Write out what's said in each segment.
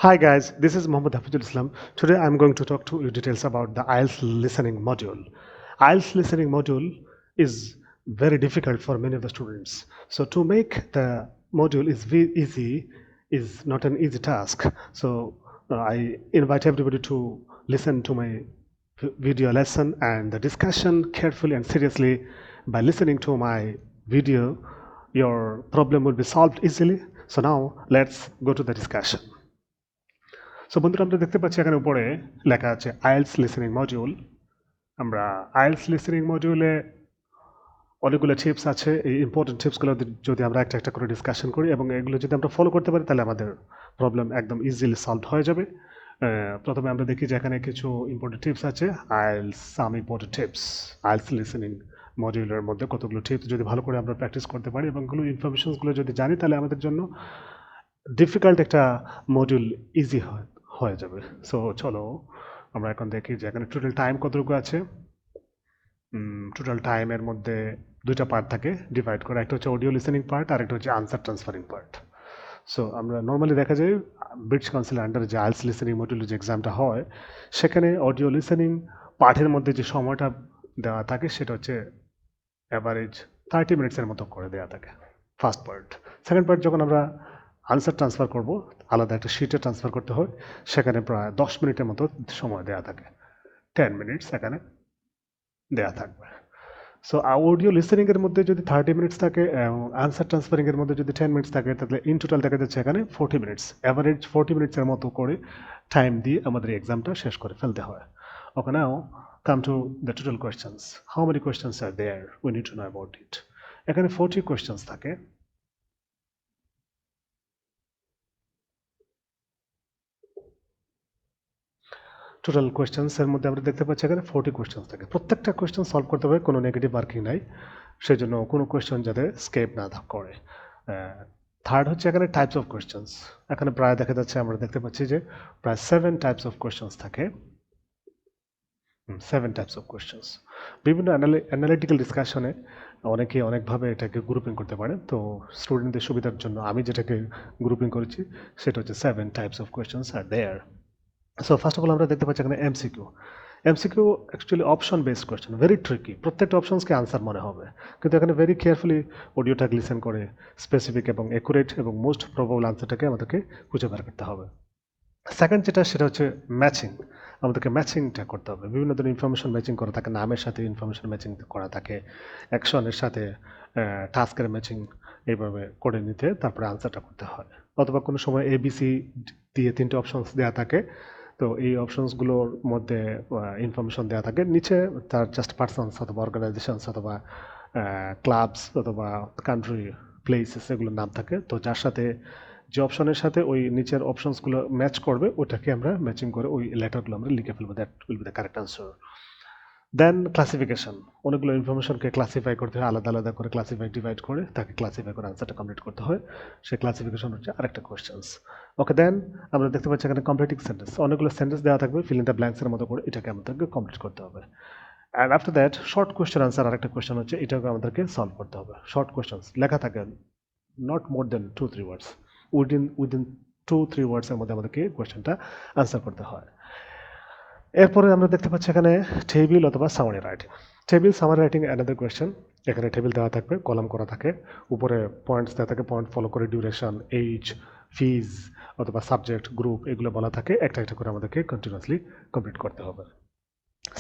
Hi guys, this is Mohammed Hafizul Islam. Today I'm going to talk to you details about the IELTS listening module. IELTS listening module is very difficult for many of the students. So to make the module easy is not an easy task. So I invite everybody to listen to my video lesson and the discussion carefully and seriously. By listening to my video, your problem will be solved easily. So now let's go to the discussion. So বন্ধুরা আমরা দেখতে পাচ্ছি এখানে উপরে লেখা আছে IELTS listening module. আমরা IELTS listening মডিউলে অনেকগুলো টিপস আছে। এই ইম্পর্টেন্ট টিপসগুলো যদি আমরা একটা একটা করে ডিসকাশন করি এবং এগুলো যদি আমরা ফলো করতে পারি তাহলে আমাদের প্রবলেম একদম ইজিলি সলভ হয়ে যাবে। প্রথমে আমরা দেখি যে এখানে কিছু ইম্পর্টেন্ট টিপস আছে। IELTS some important tips. IELTS listening মডিউলের মধ্যে কতগুলো টিপস যদি ভালো করে আমরা প্র্যাকটিস করতে পারি এবং এগুলো ইনফরমেশনসগুলো যদি জানি তাহলে আমাদের জন্য ডিফিকাল্ট একটা মডিউল ইজি হয়ে যাবে। সো চলো আমরা এখন দেখি যে এখানে টোটাল টাইম কতটুকু আছে। টোটাল টাইমের মধ্যে দুইটা পার্ট থাকে ডিভাইড করে, একটা হচ্ছে অডিও লিসেনিং পার্ট আর একটা হচ্ছে আনসার ট্রান্সফারিং পার্ট। সো আমরা নর্মালি দেখা যায় ব্রিটিশ কাউন্সিলের আন্ডারে যে আইএলটিএস লিসেনিং মডিউলের যে এক্সামটা হয় সেখানে অডিও লিসেনিং পার্টের মধ্যে যে সময়টা দেওয়া থাকে সেটা হচ্ছে অ্যাভারেজ 30 মিনিটসের মতো করে দেওয়া থাকে ফার্স্ট পার্ট। সেকেন্ড পার্ট যখন আমরা আনসার ট্রান্সফার করব, আলাদা একটা শিটে ট্রান্সফার করতে হয়, সেখানে প্রায় 10 মিনিটের মতো সময় দেওয়া থাকে, 10 মিনিটস এখানে দেওয়া থাকবে। সো অডিও লিসেনিংয়ের মধ্যে যদি 30 মিনিটস থাকে এবং আনসার ট্রান্সফারিংয়ের মধ্যে যদি 10 মিনিটস থাকে তাহলে ইন টোটাল দেখা যাচ্ছে এখানে 40 মিনিটস, অ্যাভারেজ 40 মিনিটসের মতো করে টাইম দিয়ে আমাদের এক্সামটা শেষ করে ফেলতে হয়। ওকে, নাও come to the total questions. How many questions are there? We need to know about it. এখানে 40 questions থাকে। টোটাল কোয়েশ্চেন্সের মধ্যে আমরা দেখতে পাচ্ছি এখানে 40 কোয়েশ্চেন্স থাকে। প্রত্যেকটা কোয়েশ্চেন সলভ করতে হবে, কোনো নেগেটিভ মার্কিং নাই, সেই জন্য কোনো কোয়েশ্চেন যাতে স্কেপ না করে। থার্ড হচ্ছে এখানে টাইপস অফ কোয়েশ্চেন্স। এখানে প্রায় দেখা যাচ্ছে আমরা দেখতে পাচ্ছি যে প্রায় 7 টাইপস অফ কোয়েশ্চেন্স থাকে। 7 টাইপস অফ কোয়েশ্চেন্স। বিভিন্ন অ্যানালিটিক্যাল ডিসকাশনে অনেকে অনেকভাবে এটাকে গ্রুপিং করতে পারে। তো স্টুডেন্টদের সুবিধার জন্য আমি যেটাকে গ্রুপিং করেছি সেটা হচ্ছে 7 types of questions are there. So first of all আমরা দেখতে পাচ্ছি এখানে MCQ. MCQ actually option based question, very tricky. প্রত্যেকটা অপশনসকে আনসার মনে হবে, কিন্তু এখানে ভেরি কেয়ারফুলি অডিওটাকে লিসেন করে স্পেসিফিক এবং অ্যাকুরেট এবং মোস্ট প্রবাবল আনসারটাকে আমাদেরকে খুঁজে বের করতে হবে। সেকেন্ড যেটা সেটা হচ্ছে ম্যাচিং। আমাদেরকে ম্যাচিংটা করতে হবে। বিভিন্ন ধরনের ইনফরমেশন ম্যাচিং করা থাকে, নামের সাথে ইনফরমেশন ম্যাচিং করা থাকে, অ্যাকশনের সাথে টাস্কের ম্যাচিং, এইভাবে করে নিতে তারপরে আনসারটা করতে হয়। অথবা কোনো সময় এবিসি দিয়ে 3টে অপশনস দেওয়া থাকে, তো এই অপশনসগুলোর মধ্যে ইনফরমেশন দেওয়া থাকে, নিচে তার জাস্ট পার্সনস অথবা অর্গানাইজেশনস অথবা ক্লাবস অথবা কান্ট্রি প্লেসেস এগুলোর নাম থাকে। তো যার সাথে যে অপশনের সাথে ওই নিচের অপশনসগুলো ম্যাচ করবে ওটাকে আমরা ম্যাচিং করে ওই লেটারগুলো আমরা লিখে ফেলবো, that will be the correct answer. Then classification, অনেকগুলো ইনফরমেশনকে ক্লাসিফাই করতে হয়, আলাদা আলাদা করে ক্লাসিফাই ডিভাইড করে তাকে ক্লাসিফাই করে আনসারটা কমপ্লিট করতে হয়। সেই ক্লাসিফিকেশন হচ্ছে আরেকটা কোয়েশ্চেন্স। ওকে, দেন আমরা দেখতে পাচ্ছি এখানে কমপ্লিটিং সেন্টেন্স, অনেকগুলো সেন্টেন্স দেওয়া থাকবে, ফিল ইন দ্য ব্ল্যাঙ্কসের মতো করে এটাকে আমাদেরকে কমপ্লিট করতে হবে। And after that short question answer, আরেকটা কোয়েশ্চেন হচ্ছে এটাকে আমাদেরকে সলভ করতে হবে। শর্ট কোয়েশ্চেন্স লেখা থাকে not more then 2-3 words, within 2-3 ওয়ার্ডসের মধ্যে আমাদেরকে কোয়েশ্চেনটা আনসার করতে হয়। এরপরে আমরা দেখতে পাচ্ছি এখানে টেবিল অথবা summary writing. Table summary writing another question. এখানে টেবিল দেওয়া থাকবে, কলাম করা থাকে, উপরে পয়েন্টস দেওয়া থাকে, পয়েন্ট ফলো করে ডিউরেশন, এইজ, ফিজ অথবা সাবজেক্ট, গ্রুপ এগুলো বলা থাকে, একটা একটা করে আমাদেরকে কন্টিনিউয়াসলি কমপ্লিট করতে হবে।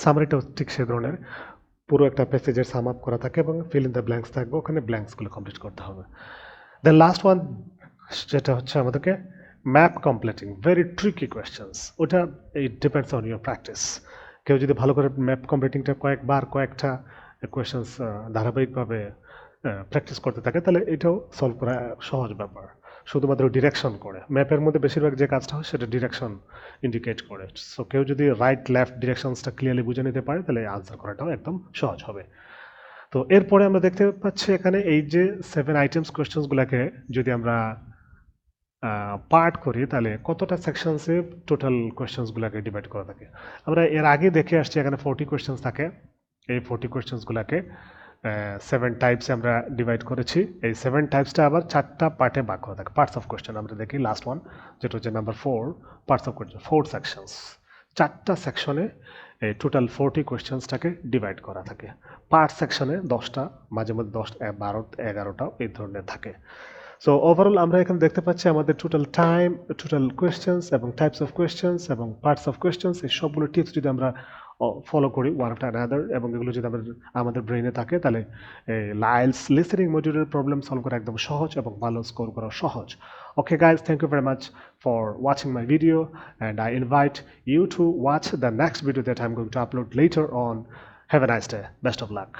সামারিটাও ঠিক সে ধরনের, পুরো একটা প্যাসেজের সাম আপ করা থাকে এবং ফিল ইন দ্য ব্ল্যাঙ্কস থাকবে, ওখানে ব্ল্যাঙ্কসগুলো কমপ্লিট করতে হবে। দেন লাস্ট ওয়ান যেটা হচ্ছে আমাদেরকে map completing, very tricky questions. ওটা it depends on your practice. কেউ যদি ভালো করে ম্যাপ কমপ্লিটিংটা কয়েকটা কোয়েশ্চেন্স ধারাবাহিকভাবে প্র্যাকটিস করতে থাকে তাহলে এটাও সলভ করা সহজ ব্যাপার। শুধুমাত্র ডিরেকশন করে, ম্যাপের মধ্যে বেশিরভাগ যে কাজটা হয় সেটা ডিরেকশন ইন্ডিকেট করে। সো কেউ যদি রাইট লেফট ডিরেকশনসটা ক্লিয়ারলি বুঝে নিতে পারে তাহলে আনসার করাটাও একদম সহজ হবে। তো এরপরে আমরা দেখতে পাচ্ছি এখানে এই যে 7 আইটেমস কোয়েশ্চেন্সগুলোকে যদি আমরা পার্ট করি তাহলে কতটা সেকশনসে টোটাল কোয়েশ্চেন্সগুলোকে ডিভাইড করা থাকে। আমরা এর আগে দেখে আসছি এখানে 40 কোয়েশ্চেন্স থাকে। এই 40 কোয়েশ্চেন্সগুলোকে 7 টাইপসে আমরা ডিভাইড করেছি। এই 7 টাইপসটা আবার 4টা পার্টে ভাগ করা থাকে। পার্টস অফ কোয়েশ্চেন আমরা দেখি লাস্ট ওয়ান, যেটা হচ্ছে number 4, parts of question 4 sections. 4টা সেকশনে এই টোটাল 40 কোয়েশ্চেন্সটাকে ডিভাইড করা থাকে। পার্ট সেকশনে 10টা, মাঝে মধ্যে 10, 12, 11টাও এই ধরনের থাকে। সো ওভারঅল আমরা এখানে দেখতে পাচ্ছি আমাদের টোটাল টাইম, টোটাল কোয়েশ্চেন্স এবং টাইপস অফ কোয়েশ্চেন্স এবং পার্টস অফ কোয়েশ্চেন্স, এই সবগুলো টিপস যদি আমরা ফলো করি ওয়ান আফটার অ্যানাদার এবং এগুলো যদি আমাদের ব্রেনে থাকে, তাহলে লাইলস লিসেনিং মডিউলের প্রবলেম সলভ করা একদম সহজ এবং ভালো স্কোর করা সহজ। Okay guys, thank you very much for watching my video, and I invite you to watch the next video that I'm going to upload later on. Have a nice day. Best of luck.